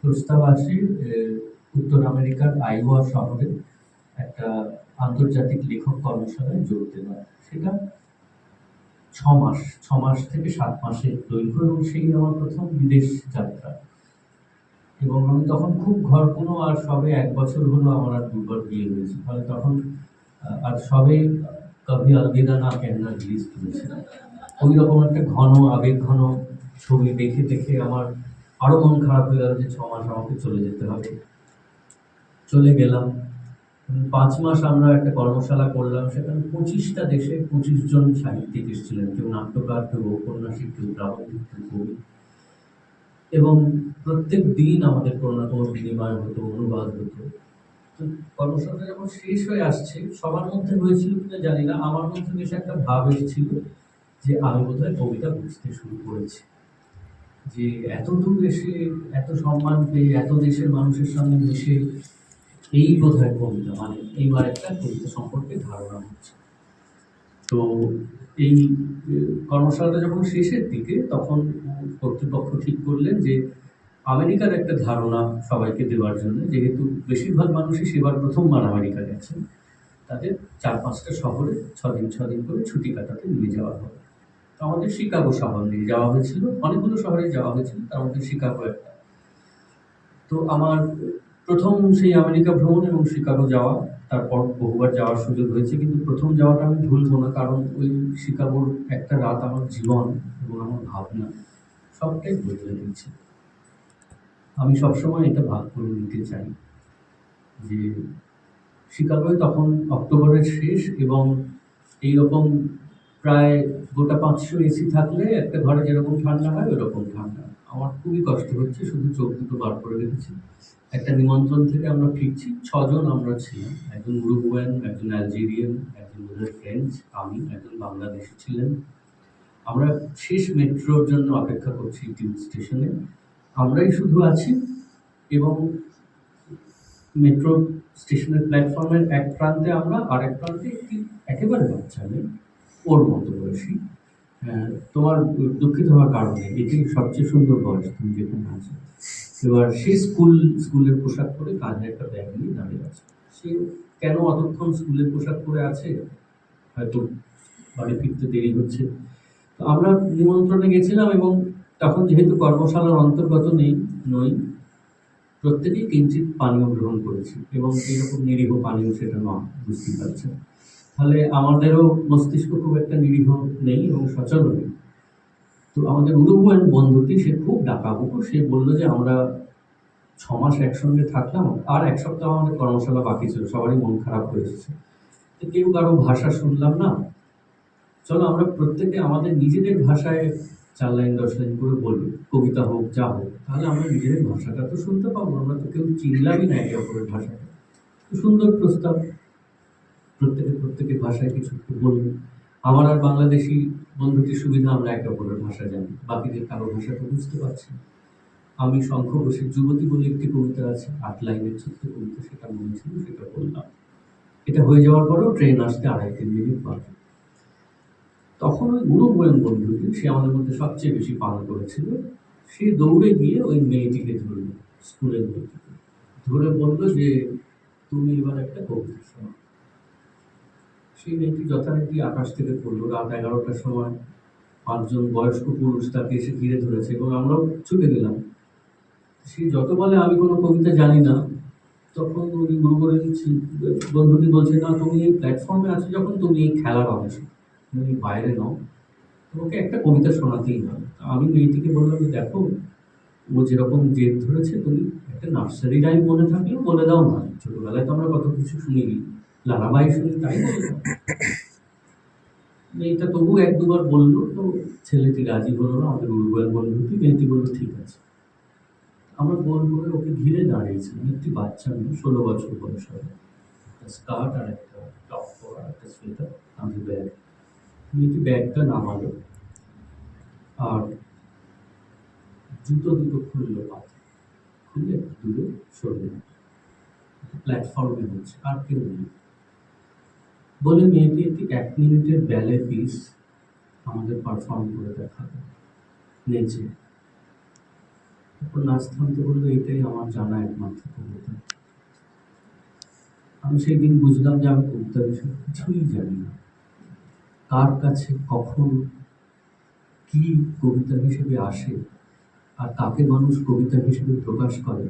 প্রস্তাব আসে উত্তর আমেরিকার আইওয়া শহরে একটা আন্তর্জাতিক লেখক কর্মশালায় যোগ দেওয়া। সেটা 6 মাস থেকে 7 মাসের দৈর্ঘ্য, এবং সেই আমার প্রথম বিদেশ যাত্রা। এবং আমি তখন খুব ঘরকুনো, আর সবে 1 বছর হলো আমার আর 2বার বিয়ে হয়েছে। ফলে তখন আর সবে কভি আলবিদা না কেহনা রিলিজ করেছে। ওই রকম একটা ঘন আবেগ ঘন ছবি দেখে দেখে আমার আরো মন খারাপ হয়ে গেল যে 6 মাস আমাকে চলে যেতে হবে। চলে গেলাম। 5 মাস আমরা একটা কর্মশালা করলাম, সেখানে 25টা দেশে 25 জন সাহিত্যিক এসেছিলেন, কেউ নাট্যকার, কেউ ঔপন্যাসিক, কেউ প্রাবন্ধিক, কেউ কবি। এবং প্রত্যেক দিন আমাদের কোনো না কোনো বিনিময় হতো, অনুবাদ হতো। তো কর্মশালাটা যখন শেষ হয়ে আসছে, সবার মধ্যে হয়েছিল কিনা জানি না, আমার মধ্যে বেশ একটা ভাব এসেছিল যে আমি বোধহয় কবিতা বুঝতে শুরু করেছি। যে এত দূর এসে, এত সম্মান পেয়ে, এত দেশের মানুষের সঙ্গে মিশে, এই বোধহয় কবিতা, মানে এইবার একটা কবিতা সম্পর্কে ধারণা হচ্ছে। তো এই কর্মশালাটা যখন শেষের দিকে, তখন কর্তৃপক্ষ ঠিক করলেন যে আমেরিকার একটা ধারণা সবাইকে দেওয়ার জন্য, যেহেতু বেশিরভাগ মানুষই সেবার প্রথমবার আমেরিকা গেছেন, তাদের 4-5টা শহরে 6 দিন করে ছুটি কাটাতে নিয়ে যাওয়া হবে। তো আমাদের শিকাগো শহর নিয়ে যাওয়া হয়েছিল, অনেকগুলো শহরে যাওয়া হয়েছিল, তার মধ্যে শিকাগো একটা। তো আমার প্রথম সেই আমেরিকা ভ্রমণ এবং শিকাগো যাওয়া, তারপর বহুবার যাওয়ার সুযোগ হয়েছে, কিন্তু প্রথম যাওয়াটা আমি ভুলবো না, কারণ ওই শিকাগোর একটা রাত আমার জীবন এবং আমার ভাবনা সবটাই বদলে দিয়েছে। আমি সবসময় এটা ভাগ করে নিতে চাই যে শিকাগোয় তখন অক্টোবরের শেষ, এবং এইরকম প্রায় গোটা 500 এসি থাকলে একটা ঘরে যেরকম ঠান্ডা হয় ওরকম ঠান্ডা। আমার খুবই কষ্ট হচ্ছে, শুধু চোখ দুটো বার করে রেখেছি। একটা নিমন্ত্রণ থেকে আমরা ফিরছি, 6 জন আমরা ছিলাম। একজন উরুগুয়ান, একজন অ্যালজেরিয়ান, একজন বোধহয় ফ্রেঞ্চ, আমি, একজন বাংলাদেশি ছিলেন। আমরা শেষ মেট্রোর জন্য অপেক্ষা করছি টিউব স্টেশনে। আমরাই শুধু আছি, এবং মেট্রো স্টেশনের প্ল্যাটফর্মের এক প্রান্তে আমরা, আর এক প্রান্তে একটি একেবারে বাচ্চা মেয়ে, ওর মতো বয়সী। তোমার দুঃখিত হওয়ার কারণে, এটি সবচেয়ে সুন্দর বয়স তুমি যেখানে আছো। এবার সে স্কুলের পোশাক পরে কাঁধে একটা ব্যাগ নিয়ে দাঁড়িয়ে আছে। সে কেন অতক্ষণ স্কুলের পোশাক পরে আছে, হয়তো বাড়ি ফিরতে দেরি হচ্ছে। তো আমরা নিমন্ত্রণে গেছিলাম, এবং তখন যেহেতু কর্মশালার অন্তর্গত নই, প্রত্যেকেই কিঞ্চিৎ পানীয় গ্রহণ করেছি, এবং এরকম নিরীহ পানীয় সেটা নয়, বুঝতেই পারছেন। তাহলে আমাদেরও মস্তিষ্ক খুব একটা নিরীহ নেই এবং সচল নেই। তো আমাদের উরুগুয়ান বন্ধুটি, সে খুব ডাকাবুকো, সে বললো যে আমরা 6 মাস একসঙ্গে থাকলাম, আর 1 সপ্তাহ আমাদের কর্মশালা বাকি ছিল, সবারই মন খারাপ হয়ে এসেছে, তো কেউ কারো ভাষা শুনলাম না, চলো আমরা প্রত্যেকে আমাদের নিজেদের ভাষায় 4 লাইন 10 লাইন করে বলি, কবিতা হোক যা হোক, তাহলে আমরা নিজেদের ভাষাটা তো শুনতে পাবো, আমরা তো কেউ চিনলামই না একে অপরের ভাষাটা। সুন্দর প্রস্তাব, প্রত্যেকের ভাষায় কিছু বলি। আমার আর বাংলাদেশি বন্ধুটির সুবিধা, আমরা একে অপরের ভাষা জানি, বাকিদের কারো ভাষা তো বুঝতে পারছি না। আমি শঙ্খ ঘোষের যুবতী বলে একটি কবিতা আছে, 8 লাইনের ছোট্ট কবিতা, সেটা মনে ছিল, সেটা বললাম। এটা হয়ে যাওয়ার পরেও ট্রেন আসতে 2.5-3 মিনিট বাকি। তখন ওই উরুগুয়ান বন্ধুটি, সে আমাদের মধ্যে সবচেয়ে বেশি পান করেছিল, সে দৌড়ে গিয়ে ওই মেয়েটিকে ধরল, স্কুলের মেয়েটিকে ধরে বলল যে তুমি এবার একটা কবিতা শোনো। সেই মেয়েটি যথারীতি আকাশ থেকে পড়লো। রাত 11টার সময় 5 জন বয়স্ক পুরুষ তাকে এসে ঘিরে ধরেছে, এবং আমরাও ছুটে গেলাম। সে যত বলে আমি কোনো কবিতা জানি না, তখন উনি গুরুগরের বন্ধুটি বলছে, না তুমি এই প্ল্যাটফর্মে আছো যখন, তুমি এই খেলার অংশ, তুমি বাইরে নাও, তোমাকে একটা কবিতা শোনাতেই হবে। আমি মেয়েটিকে বললাম যে দেখো, ও যেরকম জেদ ধরেছে, তুমি একটা নার্সারি রাইম মনে থাকলেও বলে দাও না, ছোটবেলায় তো আমরা কত কিছু শুনিনি, লালাবাই শুনি, তাই বলে দাও। মেয়েটা তবু 1-2বার বললো, তো ছেলেটি রাজি হলো না, আমাদের উরুগুয়ান বন্ধুটি। মেয়েটি বললো ঠিক আছে। আমরা গোল করে ওকে ঘিরে দাঁড়িয়েছিলাম, একটি বাচ্চা মেয়ে, 16 বছর বয়স হবে, স্কার্ট আর একটা টপ পরা, একটা সোয়েটার, কাঁধে ব্যাগ। মেয়েটি ব্যাগটা নামালো, আর জুতো দুটো খুললো, পাতে খুলে দূরে সরল। প্ল্যাটফর্মে হচ্ছে, আর কেউ নেই বলে মেয়েটি একটি 1 মিনিটের ব্যালে পিস আমাদের পারফর্ম করে দেখালো নেচে। তারপর নাচ থামতে বললো, এটাই আমার জানা একমাত্র কবিতা। আমি সেই দিন বুঝলাম যে আমি কবিতা বিষয়ে কিছুই জানি না। কার কাছে কখন কি কবিতা হিসেবে আসে আর কাকে মানুষ কবিতা হিসেবে প্রকাশ করে,